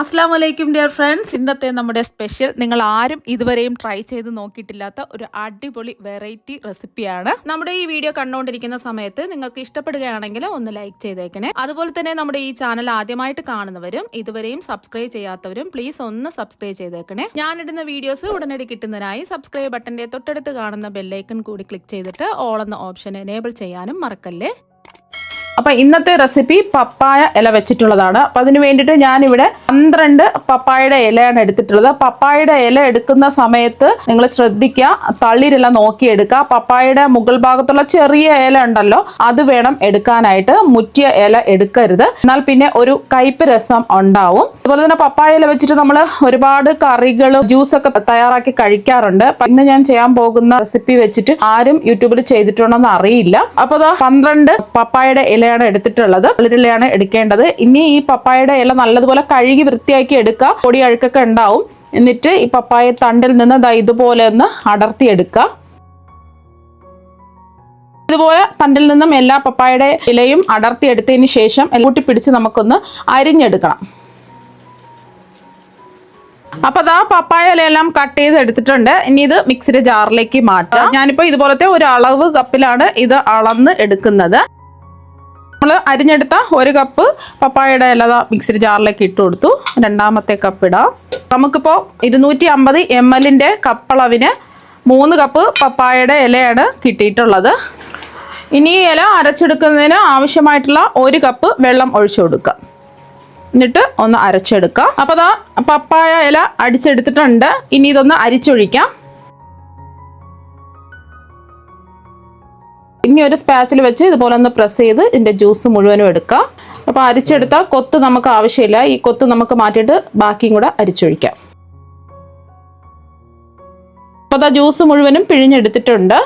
അസ്സാം വലൈക്കും dear friends. ഇന്നത്തെ നമ്മുടെ സ്പെഷ്യൽ നിങ്ങൾ ആരും ഇതുവരെയും ട്രൈ ചെയ്ത് നോക്കിയിട്ടില്ലാത്ത ഒരു അടിപൊളി വെറൈറ്റി റെസിപ്പിയാണ്. നമ്മുടെ ഈ വീഡിയോ കണ്ടുകൊണ്ടിരിക്കുന്ന സമയത്ത് നിങ്ങൾക്ക് ഇഷ്ടപ്പെടുകയാണെങ്കിൽ ഒന്ന് ലൈക്ക് ചെയ്തേക്കണേ. അതുപോലെ തന്നെ നമ്മുടെ ഈ ചാനൽ ആദ്യമായിട്ട് കാണുന്നവരും ഇതുവരെയും സബ്സ്ക്രൈബ് ചെയ്യാത്തവരും പ്ലീസ് ഒന്ന് സബ്സ്ക്രൈബ് ചെയ്തേക്കണേ. ഞാനിടുന്ന വീഡിയോസ് ഉടനടി കിട്ടുന്നതിനായി സബ്സ്ക്രൈബ് ബട്ടന്റെ തൊട്ടടുത്ത് കാണുന്ന ബെല്ലൈക്കൺ കൂടി ക്ലിക്ക് ചെയ്തിട്ട് ഓൾ എന്ന ഓപ്ഷൻ എനേബിൾ ചെയ്യാനും മറക്കല്ലേ. അപ്പോൾ ഇന്നത്തെ റെസിപ്പി പപ്പായ ഇല വെച്ചിട്ടുള്ളതാണ്. അപ്പോൾ അതിന് വേണ്ടിയിട്ട് ഞാനിവിടെ 12 പപ്പായയുടെ ഇലയാണ് എടുത്തിട്ടുള്ളത്. പപ്പായയുടെ ഇല എടുക്കുന്ന സമയത്ത് നിങ്ങൾ ശ്രദ്ധിക്കുക, തളിരെല്ലാം നോക്കിയെടുക്കുക. പപ്പായയുടെ മുകൾ ഭാഗത്തുള്ള ചെറിയ ഇല ഉണ്ടല്ലോ, അത് വേണം എടുക്കാനായിട്ട്. മുറ്റിയ ഇല എടുക്കരുത്, എന്നാൽ പിന്നെ ഒരു കയ്പ്പ് രസം ഉണ്ടാവും. അതുപോലെ തന്നെ പപ്പായ ഇല വെച്ചിട്ട് നമ്മൾ ഒരുപാട് കറികളും ജ്യൂസൊക്കെ തയ്യാറാക്കി കഴിക്കാറുണ്ട്. ഇന്ന് ഞാൻ ചെയ്യാൻ പോകുന്ന റെസിപ്പി വെച്ചിട്ട് ആരും യൂട്യൂബിൽ ചെയ്തിട്ടുണ്ടെന്ന് അറിയില്ല. അപ്പോൾ 12 പപ്പായയുടെ ഇല എടുത്തിട്ടുള്ളത്, വെള്ളിലാണ് എടുക്കേണ്ടത്. ഇനി ഈ പപ്പായയുടെ ഇല നല്ലതുപോലെ കഴുകി വൃത്തിയാക്കി എടുക്കുക. പൊടി അഴുക്കൊക്കെ ഉണ്ടാവും. എന്നിട്ട് ഈ പപ്പായ തണ്ടിൽ നിന്ന് ഇതുപോലെ ഒന്ന് അടർത്തിയെടുക്കുക. ഇതുപോലെ തണ്ടിൽ നിന്നും എല്ലാ പപ്പായയുടെ ഇലയും അടർത്തിയെടുത്തതിന് ശേഷം കൂട്ടി പിടിച്ച് നമുക്കൊന്ന് അരിഞ്ഞെടുക്കണം. അപ്പൊ പപ്പായ ഇലയെല്ലാം കട്ട് ചെയ്ത് എടുത്തിട്ടുണ്ട്. ഇനി ഇത് മിക്സിയുടെ ജാറിലേക്ക് മാറ്റാം. ഞാനിപ്പോ ഇതുപോലത്തെ ഒരു അളവ് കപ്പിലാണ് ഇത് അളന്ന് എടുക്കുന്നത്. നമ്മൾ അരിഞ്ഞെടുത്ത 1 കപ്പ് പപ്പായയുടെ ഇല മിക്സിയുടെ ജാറിലേക്ക് ഇട്ട് കൊടുത്തു. രണ്ടാമത്തെ കപ്പ് ഇടാം. നമുക്കിപ്പോൾ 250 ml കപ്പളവിന് 3 കപ്പ് പപ്പായയുടെ ഇലയാണ് കിട്ടിയിട്ടുള്ളത്. ഇനി ഈ ഇല അരച്ചെടുക്കുന്നതിന് ആവശ്യമായിട്ടുള്ള 1 കപ്പ് വെള്ളം ഒഴിച്ചു കൊടുക്കുക. എന്നിട്ട് ഒന്ന് അരച്ചെടുക്കാം. അപ്പോൾ പപ്പായ ഇല അടിച്ചെടുത്തിട്ടുണ്ട്. ഇനി ഇതൊന്ന് അരിച്ചൊഴിക്കാം. ഇനി ഒരു സ്പാച്ചിൽ വെച്ച് ഇതുപോലെ ഒന്ന് പ്രസ് ചെയ്ത് ഇതിൻ്റെ ജ്യൂസ് മുഴുവനും എടുക്കാം. അപ്പോൾ അരിച്ചെടുത്ത കൊത്ത് നമുക്ക് ആവശ്യമില്ല. ഈ കൊത്ത് നമുക്ക് മാറ്റിയിട്ട് ബാക്കിയും കൂടെ അരിച്ചൊഴിക്കാം. അപ്പോൾ ജ്യൂസ് മുഴുവനും പിഴിഞ്ഞെടുത്തിട്ടുണ്ട്.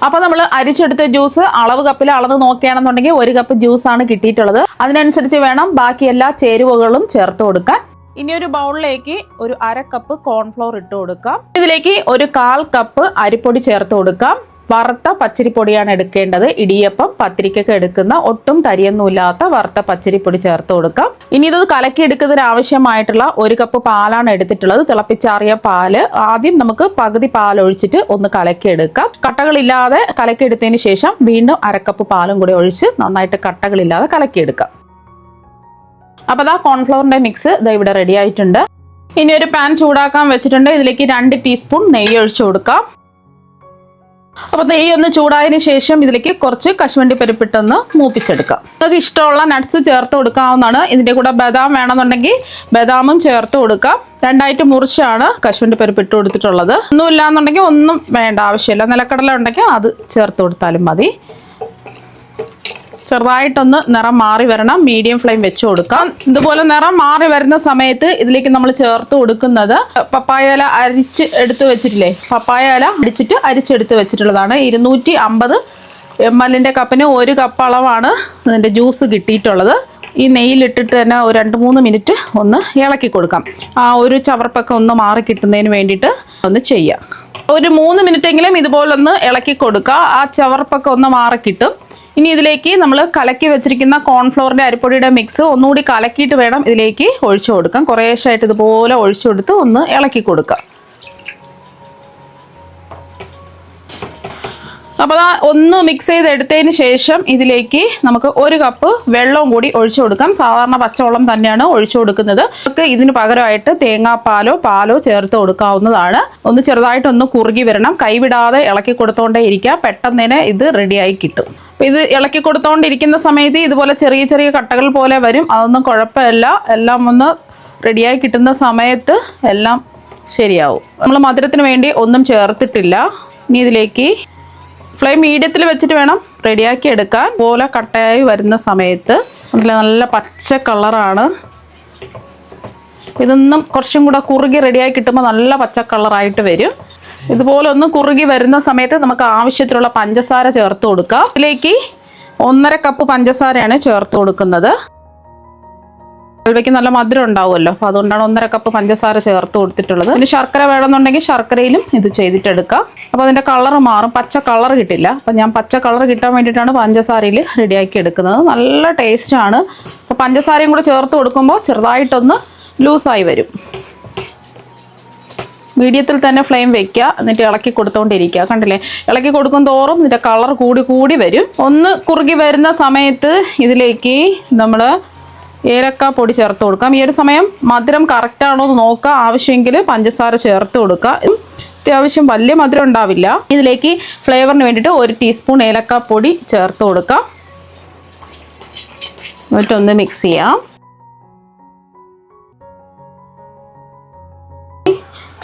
അപ്പോൾ നമ്മൾ അരിച്ചെടുത്ത ജ്യൂസ് അളവ് കപ്പിൽ അളന്ന് നോക്കുകയാണെന്നുണ്ടെങ്കിൽ 1 കപ്പ് ജ്യൂസാണ് കിട്ടിയിട്ടുള്ളത്. അതിനനുസരിച്ച് വേണം ബാക്കി എല്ലാ ചേരുവകളും ചേർത്ത് കൊടുക്കാൻ. ഇനി ഒരു ബൗളിലേക്ക് ഒരു 1/2 കപ്പ് കോൺഫ്ലോർ ഇട്ട് കൊടുക്കാം. ഇതിലേക്ക് ഒരു 1/4 കപ്പ് അരിപ്പൊടി ചേർത്ത് കൊടുക്കാം. വറുത്ത പച്ചരിപ്പൊടിയാണ് എടുക്കേണ്ടത്. ഇടിയപ്പം പത്തിരിക്കൊക്കെ എടുക്കുന്ന ഒട്ടും തരിയൊന്നുമില്ലാത്ത വറുത്ത പച്ചരിപ്പൊടി ചേർത്ത് കൊടുക്കാം. ഇനി ഇത് കലക്കിയെടുക്കുന്നതിന് ആവശ്യമായിട്ടുള്ള 1 കപ്പ് പാലാണ് എടുത്തിട്ടുള്ളത്. തിളപ്പിച്ചാറിയ പാല് ആദ്യം നമുക്ക് പകുതി പാൽ ഒഴിച്ചിട്ട് ഒന്ന് കലക്കിയെടുക്കാം. കട്ടകളില്ലാതെ കലക്കിയെടുത്തതിന് ശേഷം വീണ്ടും 1/2 കപ്പ് പാലും കൂടി ഒഴിച്ച് നന്നായിട്ട് കട്ടകളില്ലാതെ കലക്കിയെടുക്കാം. അപ്പോൾ കോൺഫ്ലവറിന്റെ മിക്സ് ഇവിടെ റെഡി ആയിട്ടുണ്ട്. ഇനി ഒരു പാൻ ചൂടാക്കാൻ വെച്ചിട്ടുണ്ട്. ഇതിലേക്ക് 2 ടീസ്പൂൺ നെയ്യ് ഒഴിച്ചു കൊടുക്കാം. അപ്പോൾ നെയ്യ് ഒന്ന് ചൂടായതിനു ശേഷം ഇതിലേക്ക് കുറച്ച് കശുവണ്ടി പരിപ്പിട്ടൊന്ന് മൂപ്പിച്ചെടുക്കാം. നിങ്ങൾക്ക് ഇഷ്ടമുള്ള നട്ട്സ് ചേർത്ത് കൊടുക്കാവുന്നതാണ്. ഇതിൻ്റെ കൂടെ ബദാം വേണമെന്നുണ്ടെങ്കിൽ ബദാമും ചേർത്ത് കൊടുക്കാം. 2ആയിട്ട് മുറിച്ചാണ് കശുവണ്ടി പരിപ്പ് ഇട്ട് കൊടുത്തിട്ടുള്ളത്. ഒന്നുമില്ല എന്നുണ്ടെങ്കിൽ ഒന്നും വേണ്ട, ആവശ്യമില്ല. നിലക്കടല ഉണ്ടെങ്കിൽ അത് ചേർത്ത് കൊടുത്താലും മതി. ചെറുതായിട്ടൊന്ന് നിറം മാറി വരണം. മീഡിയം ഫ്ലെയിം വെച്ച് കൊടുക്കാം. ഇതുപോലെ നിറം മാറി വരുന്ന സമയത്ത് ഇതിലേക്ക് നമ്മൾ ചേർത്ത് കൊടുക്കുന്നത് പപ്പായ ഇല അരിച്ച് എടുത്ത് വെച്ചിട്ടില്ലേ, പപ്പായ ഇല അടിച്ചിട്ട് അരിച്ചെടുത്ത് വെച്ചിട്ടുള്ളതാണ്. 250 ml കപ്പിന് 1 കപ്പ് അളവാണ് ഇതിൻ്റെ ജ്യൂസ് കിട്ടിയിട്ടുള്ളത്. ഈ നെയ്യിലിട്ടിട്ട് തന്നെ ഒരു 2-3 മിനിറ്റ് ഒന്ന് ഇളക്കി കൊടുക്കാം. ആ ഒരു ചവർപ്പൊക്കെ ഒന്ന് മാറി കിട്ടുന്നതിന് വേണ്ടിയിട്ട് ഒന്ന് ചെയ്യാം. ഒരു 3 മിനിറ്റെങ്കിലും ഇതുപോലൊന്ന് ഇളക്കി കൊടുക്കുക. ആ ചവർപ്പൊക്കെ ഒന്ന് മാറി കിട്ടും. ഇനി ഇതിലേക്ക് നമ്മൾ കലക്കി വെച്ചിരിക്കുന്ന കോൺഫ്ലോറിൻ്റെ അരിപ്പൊടിയുടെ മിക്സ് ഒന്നുകൂടി കലക്കിയിട്ട് വേണം ഇതിലേക്ക് ഒഴിച്ചു കൊടുക്കാം. കുറേശ്ശായിട്ട് ഇതുപോലെ ഒഴിച്ചു കൊടുത്ത് ഒന്ന് ഇളക്കി കൊടുക്കുക. അപ്പോൾ ഒന്ന് മിക്സ് ചെയ്തെടുത്തതിന് ശേഷം ഇതിലേക്ക് നമുക്ക് 1 കപ്പ് വെള്ളവും കൂടി ഒഴിച്ചു കൊടുക്കാം. സാധാരണ പച്ചവെള്ളം തന്നെയാണ് ഒഴിച്ചു കൊടുക്കുന്നത്. നമുക്ക് ഇതിന് പകരമായിട്ട് തേങ്ങാപ്പാലോ പാലോ ചേർത്ത് കൊടുക്കാവുന്നതാണ്. ഒന്ന് ചെറുതായിട്ടൊന്ന് കുറുകി വരണം. കൈവിടാതെ ഇളക്കി കൊടുത്തോണ്ടേ ഇരിക്കുക. പെട്ടെന്ന് തന്നെ ഇത് റെഡിയായി കിട്ടും. ഇത് ഇളക്കി കൊടുത്തോണ്ടിരിക്കുന്ന സമയത്ത് ഇതുപോലെ ചെറിയ ചെറിയ കട്ടകൾ പോലെ വരും. അതൊന്നും കുഴപ്പമില്ല. എല്ലാം ഒന്ന് റെഡിയായി കിട്ടുന്ന സമയത്ത് എല്ലാം ശരിയാവും. നമ്മൾ മധുരത്തിന് വേണ്ടി ഒന്നും ചേർത്തിട്ടില്ല. ഇനി ഇതിലേക്ക് ഫ്ലെയിം മീഡിയത്തിൽ വെച്ചിട്ട് വേണം റെഡിയാക്കി എടുക്കാൻ. പോലെ കട്ടയായി വരുന്ന സമയത്ത് നല്ല പച്ച കളറാണ്. ഇതൊന്നും കുറച്ചും കൂടെ കുറുകി റെഡിയായി കിട്ടുമ്പോൾ നല്ല പച്ച കളറായിട്ട് വരും. ഇതുപോലെ ഒന്ന് കുറുകി വരുന്ന സമയത്ത് നമുക്ക് ആവശ്യത്തിനുള്ള പഞ്ചസാര ചേർത്ത് കൊടുക്കാം. ഇതിലേക്ക് 1/2 കപ്പ് പഞ്ചസാരയാണ് ചേർത്ത് കൊടുക്കുന്നത്. ഹൽവയ്ക്ക് നല്ല മധുരം ഉണ്ടാവുമല്ലോ, അപ്പോൾ അതുകൊണ്ടാണ് 1.5 കപ്പ് പഞ്ചസാര ചേർത്ത് കൊടുത്തിട്ടുള്ളത്. പിന്നെ ശർക്കര വേണമെന്നുണ്ടെങ്കിൽ ശർക്കരയിലും ഇത് ചെയ്തിട്ടെടുക്കാം. അപ്പോൾ അതിൻ്റെ കളർ മാറും, പച്ച കളർ കിട്ടില്ല. അപ്പോൾ ഞാൻ പച്ച കളർ കിട്ടാൻ വേണ്ടിയിട്ടാണ് പഞ്ചസാരയിൽ റെഡിയാക്കി എടുക്കുന്നത്. നല്ല ടേസ്റ്റാണ്. അപ്പോൾ പഞ്ചസാരയും കൂടെ ചേർത്ത് കൊടുക്കുമ്പോൾ ചെറുതായിട്ടൊന്ന് ലൂസായി വരും. മീഡിയത്തിൽ തന്നെ ഫ്ലെയിം വെക്കുക, എന്നിട്ട് ഇളക്കി കൊടുത്തോണ്ടിരിക്കുക. കണ്ടില്ലേ, ഇളക്കി കൊടുക്കും തോറും ഇതിൻ്റെ കളർ കൂടി വരും. ഒന്ന് കുറുകി വരുന്ന സമയത്ത് ഇതിലേക്ക് നമ്മൾ ഏലക്ക പൊടി ചേർത്ത് കൊടുക്കാം. ഈ ഒരു സമയം മധുരം കറക്റ്റാണോ എന്ന് നോക്കുക. ആവശ്യമെങ്കിൽ പഞ്ചസാര ചേർത്ത് കൊടുക്കുക. അത്യാവശ്യം വലിയ മധുരം ഉണ്ടാവില്ല. ഇതിലേക്ക് ഫ്ലേവറിന് വേണ്ടിയിട്ട് 1 ടീസ്പൂൺ ഏലക്ക പൊടി ചേർത്ത് കൊടുക്കാം. എന്നിട്ടൊന്ന് മിക്സ് ചെയ്യാം.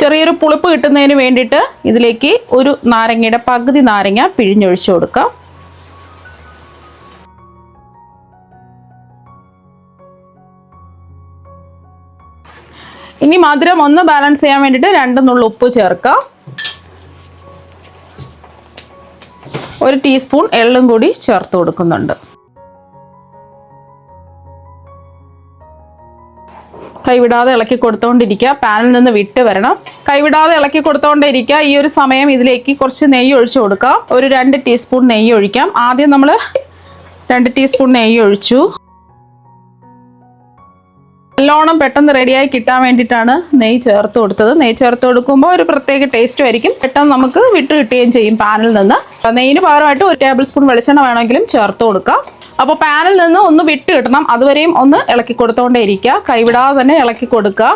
ചെറിയൊരു പുളിപ്പ് കിട്ടുന്നതിന് വേണ്ടിയിട്ട് ഇതിലേക്ക് ഒരു നാരങ്ങയുടെ പകുതി നാരങ്ങ പിഴിഞ്ഞൊഴിച്ചു കൊടുക്കാം. ഇനി മധുരം ഒന്ന് ബാലൻസ് ചെയ്യാൻ വേണ്ടിയിട്ട് 2 നുള്ളു ഉപ്പ് ചേർക്കാം. 1 ടീസ്പൂൺ എള്ളും കൂടി ചേർത്ത് കൊടുക്കുന്നുണ്ട്. കൈവിടാതെ ഇളക്കി കൊടുത്തോണ്ടിരിക്കുക. പാനിൽ നിന്ന് വിട്ട് വരണം. കൈവിടാതെ ഇളക്കി കൊടുത്തോണ്ടിരിക്കുക. ഈ ഒരു സമയം ഇതിലേക്ക് കുറച്ച് നെയ്യ് ഒഴിച്ചു കൊടുക്കാം. ഒരു 2 ടീസ്പൂൺ നെയ്യ് ഒഴിക്കാം. ആദ്യം നമ്മൾ 2 ടീസ്പൂൺ നെയ്യ് ഒഴിച്ചു. നല്ലോണം പെട്ടെന്ന് റെഡിയായി കിട്ടാൻ വേണ്ടിയിട്ടാണ് നെയ്യ് ചേർത്ത് കൊടുത്തത്. നെയ്യ് ചേർത്ത് കൊടുക്കുമ്പോൾ ഒരു പ്രത്യേക ടേസ്റ്റും ആയിരിക്കും. പെട്ടെന്ന് നമുക്ക് വിട്ട് കിട്ടുകയും ചെയ്യും പാനിൽ നിന്ന്. നെയ്യിന് പകരമായിട്ട് 1 ടേബിൾ സ്പൂൺ വെളിച്ചെണ്ണ വേണമെങ്കിലും ചേർത്ത് കൊടുക്കാം. അപ്പോൾ പാനിൽ നിന്ന് ഒന്ന് വിട്ട് കിട്ടണം, അതുവരെയും ഒന്ന് ഇളക്കി കൊടുത്തോണ്ടേ ഇരിക്കുക. കൈവിടാതെ തന്നെ ഇളക്കി കൊടുക്കുക.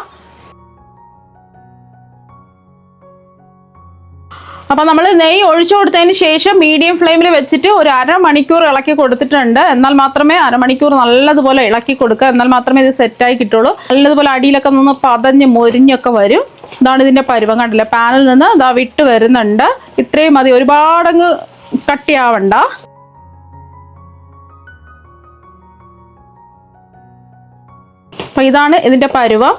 അപ്പോൾ നമ്മൾ നെയ്യ് ഒഴിച്ചു കൊടുത്തതിന് ശേഷം മീഡിയം ഫ്ലെയിമിൽ വെച്ചിട്ട് ഒരു 1/2 മണിക്കൂർ ഇളക്കി കൊടുത്തിട്ടുണ്ട്. എന്നാൽ മാത്രമേ 1/2 മണിക്കൂർ നല്ലതുപോലെ ഇളക്കി കൊടുക്കുക. എന്നാൽ മാത്രമേ ഇത് സെറ്റായി കിട്ടുള്ളൂ. നല്ലതുപോലെ അടിയിലൊക്കെ നിന്ന് പതഞ്ഞ് മൊരിഞ്ഞൊക്കെ വരും. ഇതാണ് ഇതിൻ്റെ പരുവം. കണ്ടില്ല, പാനിൽ നിന്ന് ഇതാ വിട്ട് വരുന്നുണ്ട്. ഇത്രയും മതി, ഒരുപാടങ്ങ് കട്ടിയാവണ്ട. അപ്പോൾ ഇതാണ് ഇതിൻ്റെ പരുവം.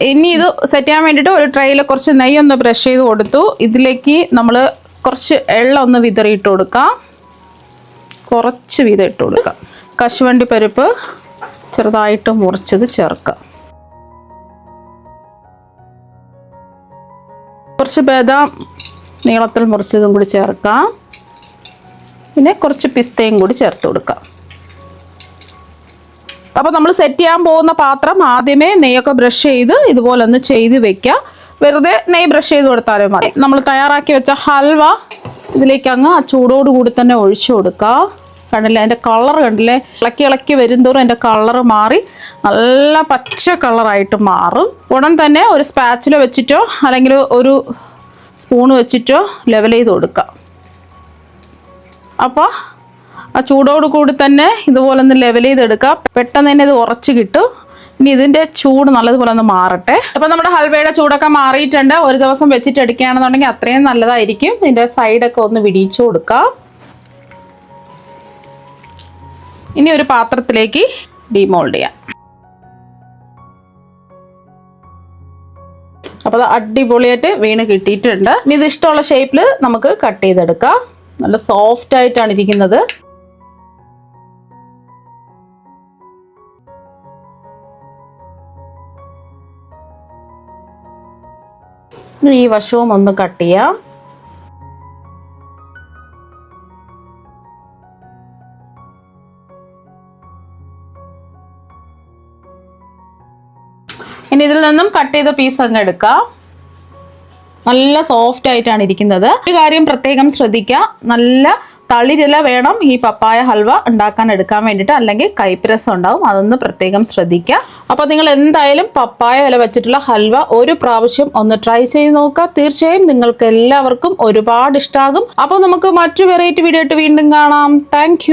ഇനി ഇത് സെറ്റ് ചെയ്യാൻ വേണ്ടിയിട്ട് ഒരു ട്രേയിൽ കുറച്ച് നെയ്യ് ഒന്ന് ബ്രഷ് ചെയ്ത് കൊടുത്തു. ഇതിലേക്ക് നമ്മൾ കുറച്ച് എള്ളൊന്ന് വിതറിയിട്ട് കൊടുക്കാം. കുറച്ച് വീതം ഇട്ട് കൊടുക്കാം. കശുവണ്ടി പരിപ്പ് ചെറുതായിട്ട് മുറിച്ചത് ചേർക്കാം. കുറച്ച് ബദാം നീളത്തിൽ മുറിച്ചതും കൂടി ചേർക്കാം. പിന്നെ കുറച്ച് പിസ്തയും കൂടി ചേർത്ത് കൊടുക്കാം. അപ്പോൾ നമ്മൾ സെറ്റ് ചെയ്യാൻ പോകുന്ന പാത്രം ആദ്യമേ നെയ്യൊക്കെ ബ്രഷ് ചെയ്ത് ഇതുപോലെ ഒന്ന് ചെയ്ത് വെക്കുക. വെറുതെ നെയ്യ് ബ്രഷ് ചെയ്ത് കൊടുത്താലും മതി. നമ്മൾ തയ്യാറാക്കി വെച്ച ഹൽവ ഇതിലേക്ക് അങ്ങ് ആ ചൂടോടുകൂടി തന്നെ ഒഴിച്ചു കൊടുക്കുക. കണ്ടില്ലേ, അതിൻ്റെ കളർ കണ്ടില്ലേ, ഇളക്കി വരുന്തോറും അതിൻ്റെ കളർ മാറി നല്ല പച്ച കളറായിട്ട് മാറും. ഉടൻ തന്നെ ഒരു സ്പാച്ചില വെച്ചിട്ടോ അല്ലെങ്കിൽ ഒരു സ്പൂൺ വെച്ചിട്ടോ ലെവൽ ചെയ്ത് കൊടുക്കുക. അപ്പോൾ ആ ചൂടോട് കൂടി തന്നെ ഇതുപോലെ ഒന്ന് ലെവൽ ചെയ്തെടുക്കുക. പെട്ടെന്ന് തന്നെ ഇത് ഉറച്ച് കിട്ടും. ഇനി ഇതിൻ്റെ ചൂട് നല്ലതുപോലെ ഒന്ന് മാറട്ടെ. അപ്പോൾ നമ്മുടെ ഹൽവയുടെ ചൂടൊക്കെ മാറിയിട്ടുണ്ട്. ഒരു ദിവസം വെച്ചിട്ട് എടുക്കുകയാണെന്നുണ്ടെങ്കിൽ അത്രയും നല്ലതായിരിക്കും. ഇതിൻ്റെ സൈഡൊക്കെ ഒന്ന് വിടിയിച്ചു കൊടുക്കാം. ഇനി ഒരു പാത്രത്തിലേക്ക് ഡീമോൾഡ് ചെയ്യാം. അപ്പോൾ അത് അടിപൊളിയായിട്ട് വീണ് കിട്ടിയിട്ടുണ്ട്. ഇനി ഇത് ഇഷ്ടമുള്ള ഷേപ്പിൽ നമുക്ക് കട്ട് ചെയ്തെടുക്കാം. നല്ല സോഫ്റ്റ് ആയിട്ടാണ് ഇരിക്കുന്നത്. ഈ വശവും ഒന്ന് കട്ട് ചെയ്യാം. ഇനി ഇതിൽ നിന്നും കട്ട് ചെയ്ത പീസ് അങ്ങ് എടുക്കാം. നല്ല സോഫ്റ്റ് ആയിട്ടാണ് ഇരിക്കുന്നത്. ഒരു കാര്യം പ്രത്യേകം ശ്രദ്ധിക്കുക, നല്ല തളിരില വേണം ഈ പപ്പായ ഹൽവ ഉണ്ടാക്കാൻ എടുക്കാൻ വേണ്ടിയിട്ട്, അല്ലെങ്കിൽ കൈപ്പരസം ഉണ്ടാവും. അതൊന്ന് പ്രത്യേകം ശ്രദ്ധിക്കുക. അപ്പോൾ നിങ്ങൾ എന്തായാലും പപ്പായ ഇല വെച്ചിട്ടുള്ള ഹൽവ ഒരു പ്രാവശ്യം ഒന്ന് ട്രൈ ചെയ്ത് നോക്കുക. തീർച്ചയായും നിങ്ങൾക്ക് എല്ലാവർക്കും ഒരുപാട് ഇഷ്ടമാകും. അപ്പോൾ നമുക്ക് മറ്റു വെറൈറ്റി വീഡിയോ ആയിട്ട് വീണ്ടും കാണാം. താങ്ക്